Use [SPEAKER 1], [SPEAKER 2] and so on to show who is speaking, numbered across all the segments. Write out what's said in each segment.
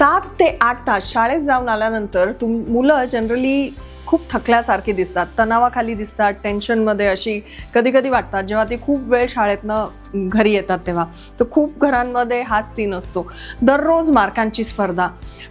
[SPEAKER 1] 7 ते 8 तास शाळेत जाऊन आल्यानंतर मुलं जनरली खूप थकल्यासारखी दिसतात, तणावाखाली दिसतात, टेन्शनमध्ये अशी कधी कधी वाटतात जेव्हा ते खूप वेळ शाळेतनं घरी येतात तेव्हा. तर खूप घरांमध्ये हाच सीन असतो. दररोज मार्कांची स्पर्धा,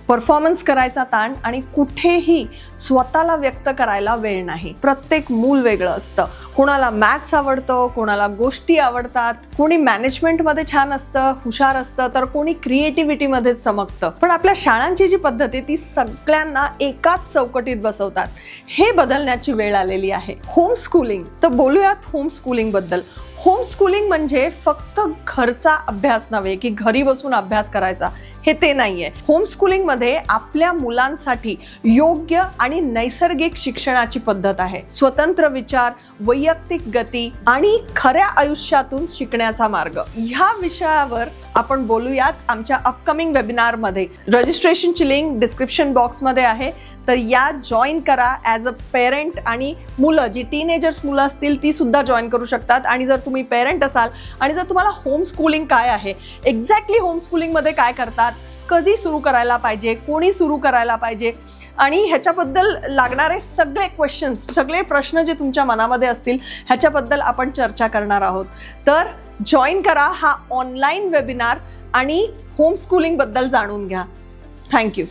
[SPEAKER 1] परफॉर्मन्स करायचा ताण आणि कुठेही स्वतःला व्यक्त करायला वेळ नाही. प्रत्येक मूल वेगळं असतं. कोणाला मॅथ्स आवडतं, कोणाला गोष्टी आवडतात, कोणी मॅनेजमेंटमध्ये छान असतं, हुशार असतं, तर कोणी क्रिएटिव्हिटीमध्ये चमकतं. पण आपल्या शाळांची जी पद्धत आहे ती सगळ्यांना एकाच चौकटीत बसवतात. हे बदलण्याची वेळ आलेली आहे. Home schooling. तर बोलूयात होम स्कूलिंग बद्दल. होम स्कूलिंग म्हणजे फक्त घरचा अभ्यास नव्हे की घरी बसून अभ्यास करायचा, हे ते नाहीये. होम स्कूलिंगमध्ये आपल्या मुलांसाठी योग्य आणि नैसर्गिक शिक्षणाची पद्धत आहे. स्वतंत्र विचार, वैयक्तिक गती आणि खऱ्या आयुष्यातून शिकण्याचा मार्ग. ह्या विषयावर आपण बोलूयात आमच्या अपकमिंग वेबिनारमध्ये. रजिस्ट्रेशनची लिंक डिस्क्रिप्शन बॉक्समध्ये आहे, तर या जॉईन करा. ॲज अ पेरेंट आणि मुलं, जी टीनेजर्स मुलं असतील ती सुद्धा जॉईन करू शकतात. आणि जर तुम्ही पेरेंट असाल आणि जर तुम्हाला होम स्कूलिंग काय आहे, एक्झॅक्टली होम स्कूलिंगमध्ये काय करतात, कधी सुरू करायला पाहिजे, कोणी सुरू करायला पाहिजे आणि ह्याच्याबद्दल लागणारे सगळे क्वेश्चन्स, सगळे प्रश्न जे तुमच्या मनामध्ये असतील ह्याच्याबद्दल आपण चर्चा करणार आहोत. तर जॉईन करा हा ऑनलाईन वेबिनार आणि होम स्कूलिंगबद्दल जाणून घ्या. थँक्यू.